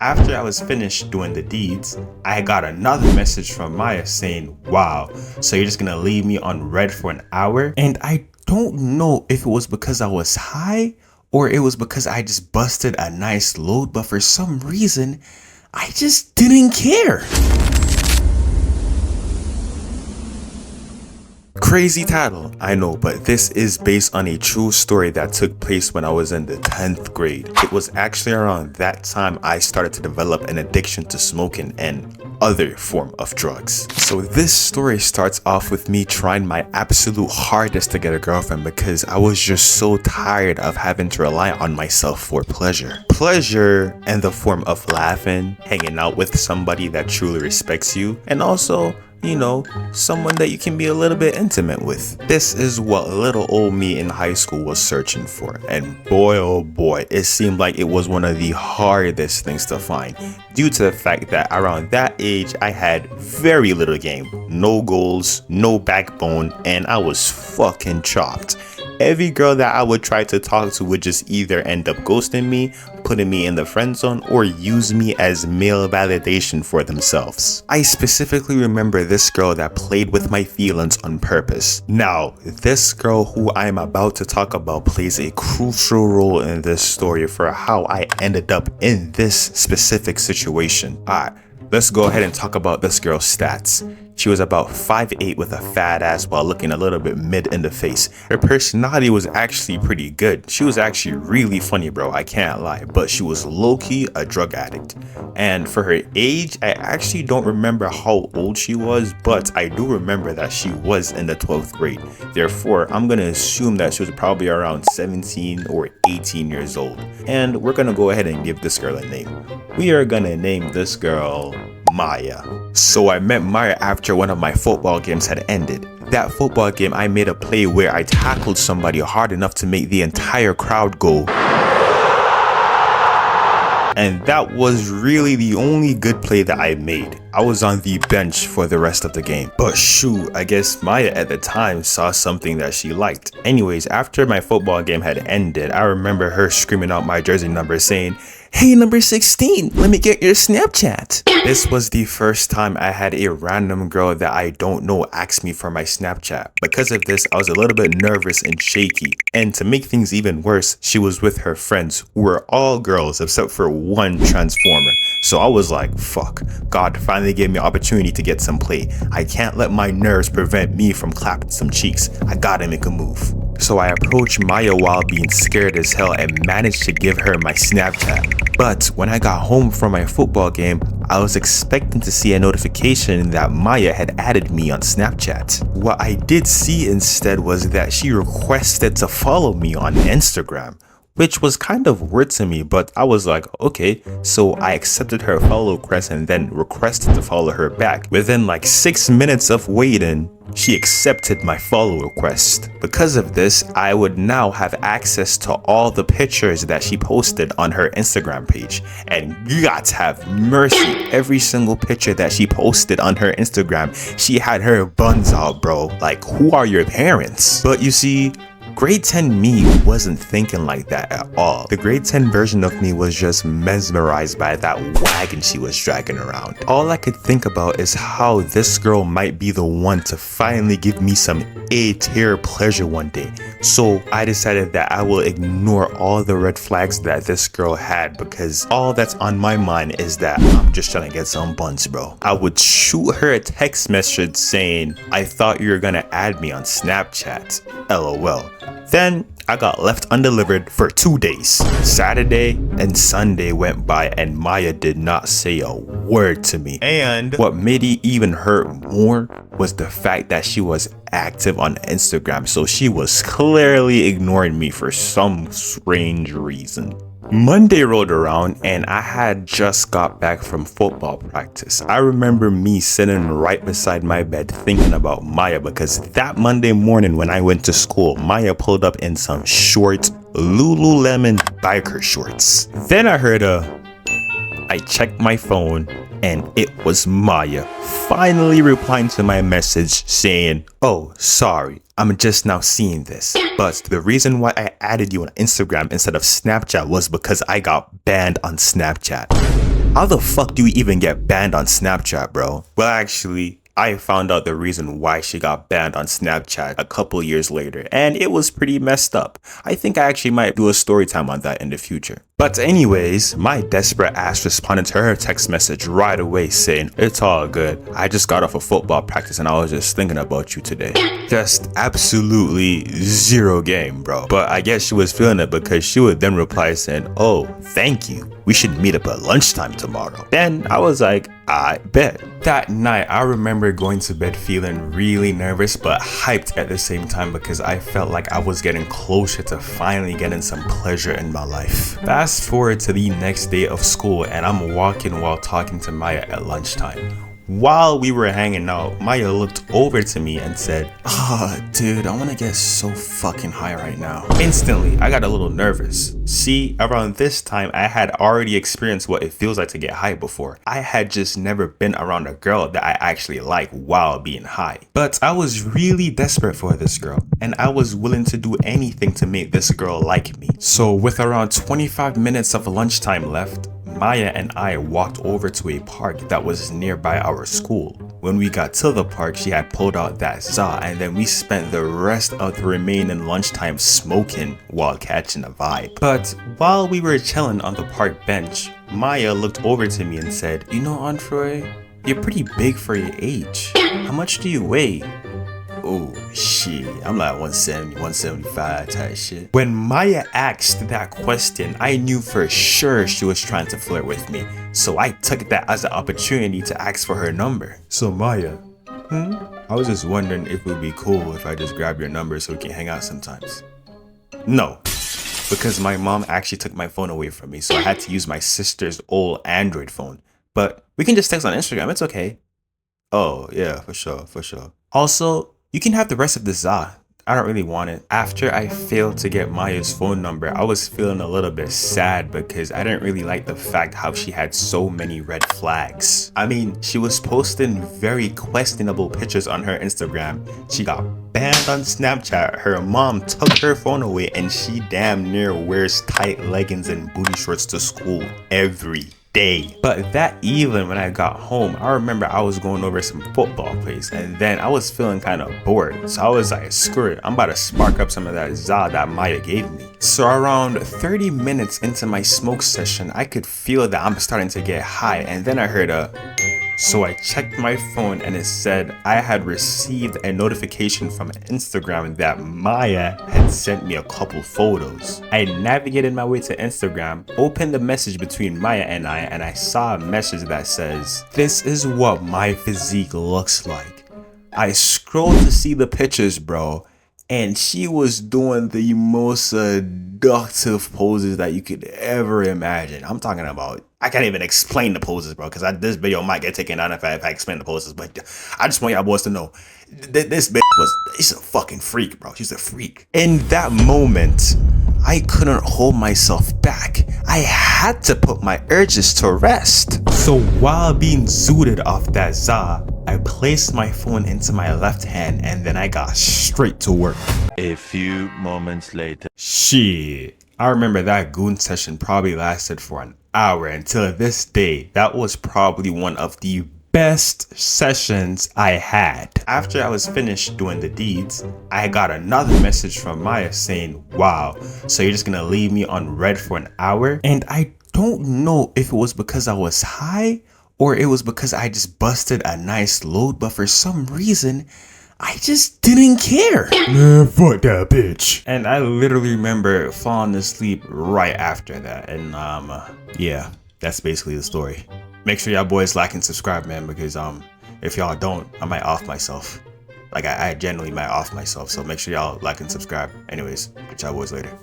After I was finished doing the deeds, I got another message from Maya saying, wow, so you're just gonna leave me on red for an hour? And I don't know if it was because I was high or it was because I just busted a nice load, but for some reason, I just didn't care. Crazy title, I know, but this is based on a true story that took place when I was in the 10th grade. It was actually around that time I started to develop an addiction to smoking and other form of drugs. So this story starts off with me trying my absolute hardest to get a girlfriend because I was just so tired of having to rely on myself for pleasure. Pleasure in the form of laughing, hanging out with somebody that truly respects you, and also, you know, someone that you can be a little bit intimate with. This is what little old me in high school was searching for, and boy oh boy, it seemed like it was one of the hardest things to find due to the fact that around that age I had very little game, no goals, no backbone, and I was fucking chopped. Every girl that I would try to talk to would just either end up ghosting me, putting me in the friend zone, or use me as male validation for themselves. I specifically remember this girl that played with my feelings on purpose. Now, this girl who I'm about to talk about plays a crucial role in this story for how I ended up in this specific situation. Alright, let's go ahead and talk about this girl's stats. She was about 5'8" with a fat ass while looking a little bit mid in the face. Her personality was actually pretty good. She was actually really funny, bro, I can't lie, but she was low-key a drug addict. And for her age, I actually don't remember how old she was, but I do remember that she was in the 12th grade. Therefore, I'm gonna assume that she was probably around 17 or 18 years old. And we're gonna go ahead and give this girl a name. We are gonna name this girl Maya. So I met Maya after one of my football games had ended. That football game, I made a play where I tackled somebody hard enough to make the entire crowd go. And that was really the only good play that I made. I was on the bench for the rest of the game. But shoot, I guess Maya at the time saw something that she liked. Anyways, after my football game had ended, I remember her screaming out my jersey number saying, "Hey, number 16, let me get your Snapchat." This was the first time I had a random girl that I don't know ask me for my Snapchat. Because of this, I was a little bit nervous and shaky. And to make things even worse, she was with her friends, who were all girls except for one transformer. So I was like, fuck, God finally gave me an opportunity to get some play. I can't let my nerves prevent me from clapping some cheeks. I gotta make a move. So I approached Maya while being scared as hell and managed to give her my Snapchat. But when I got home from my football game, I was expecting to see a notification that Maya had added me on Snapchat. What I did see instead was that she requested to follow me on Instagram, which was kind of weird to me, but I was like, okay. So I accepted her follow request and then requested to follow her back. Within like 6 minutes of waiting, she accepted my follow request. Because of this, I would now have access to all the pictures that she posted on her Instagram page. And you got to have mercy, every single picture that she posted on her Instagram, she had her buns out, bro. Like, who are your parents? But you see, grade 10 me wasn't thinking like that at all. The grade 10 version of me was just mesmerized by that wagon she was dragging around. All I could think about is how this girl might be the one to finally give me some A-tier pleasure one day. So I decided that I will ignore all the red flags that this girl had, because all that's on my mind is that I'm just trying to get some buns, bro. I would shoot her a text message saying, "I thought you were gonna add me on Snapchat, LOL." Then I got left undelivered for 2 days. Saturday and Sunday went by and Maya did not say a word to me. And what made it even hurt more was the fact that she was active on Instagram, so she was clearly ignoring me for some strange reason. Monday rolled around and I had just got back from football practice. I remember me sitting right beside my bed thinking about Maya, because that Monday morning when I went to school, Maya pulled up in some short Lululemon biker shorts. Then I heard I checked my phone and it was Maya finally replying to my message saying, "Oh, sorry, I'm just now seeing this. But the reason why I added you on Instagram instead of Snapchat was because I got banned on Snapchat." How the fuck do you even get banned on Snapchat, bro? Well, actually, I found out the reason why she got banned on Snapchat a couple years later, and it was pretty messed up. I think I actually might do a story time on that in the future. But anyways, my desperate ass responded to her text message right away saying, "It's all good. I just got off of football practice and I was just thinking about you today." Just absolutely zero game, bro. But I guess she was feeling it because she would then reply saying, "Oh, thank you. We should meet up at lunchtime tomorrow." Then I was like, I bet. That night, I remember going to bed feeling really nervous but hyped at the same time because I felt like I was getting closer to finally getting some pleasure in my life. Fast forward to the next day of school and I'm walking while talking to Maya at lunchtime. While we were hanging out, Maya looked over to me and said, dude, I wanna get so fucking high right now." Instantly, I got a little nervous. See, around this time, I had already experienced what it feels like to get high before. I had just never been around a girl that I actually like while being high. But I was really desperate for this girl, and I was willing to do anything to make this girl like me. So with around 25 minutes of lunchtime left, Maya and I walked over to a park that was nearby our school. When we got to the park, she had pulled out that za, and then we spent the rest of the remaining lunchtime smoking while catching a vibe. But while we were chilling on the park bench, Maya looked over to me and said, "You know, Anfroy, you're pretty big for your age. How much do you weigh?" Oh shit, I'm like 170, 175 type shit. When Maya asked that question, I knew for sure she was trying to flirt with me. So I took that as an opportunity to ask for her number. "So Maya, I was just wondering if it would be cool if I just grab your number so we can hang out sometimes." No, because my mom actually took my phone away from me, so I had to use my sister's old Android phone. But we can just text on Instagram, it's okay. "Oh yeah, for sure, for sure. Also, you can have the rest of the za. I don't really want it." After I failed to get Maya's phone number, I was feeling a little bit sad because I didn't really like the fact how she had so many red flags. I mean, she was posting very questionable pictures on her Instagram. She got banned on Snapchat. Her mom took her phone away and she damn near wears tight leggings and booty shorts to school every day. But that evening when I got home, I remember I was going over some football plays and then I was feeling kind of bored. So I was like, screw it, I'm about to spark up some of that za that Maya gave me. So around 30 minutes into my smoke session, I could feel that I'm starting to get high, and then I heard a... So I checked my phone and it said I had received a notification from Instagram that Maya had sent me a couple photos. I navigated my way to Instagram, opened the message between Maya and I saw a message that says, "This is what my physique looks like." I scrolled to see the pictures, bro, and she was doing the most seductive poses that you could ever imagine. I'm talking about, I can't even explain the poses, bro, because this video might get taken down if I explain the poses, but I just want y'all boys to know, this bitch she's a fucking freak, bro. She's a freak. In that moment, I couldn't hold myself back. I had to put my urges to rest. So while being zooted off that za, I placed my phone into my left hand and then I got straight to work. A few moments later. Shit. I remember that goon session probably lasted for an hour, and till this day, that was probably one of the best sessions I had. After I was finished doing the deeds, I got another message from Maya saying, "Wow, so you're just gonna leave me on red for an hour?" And I don't know if it was because I was high or it was because I just busted a nice load, but for some reason, I just didn't care. Man, fuck that bitch. And I literally remember falling asleep right after that. And yeah, that's basically the story. Make sure y'all boys like and subscribe, man, because if y'all don't, I might off myself. Like I generally might off myself. So make sure y'all like and subscribe. Anyways, catch y'all boys later.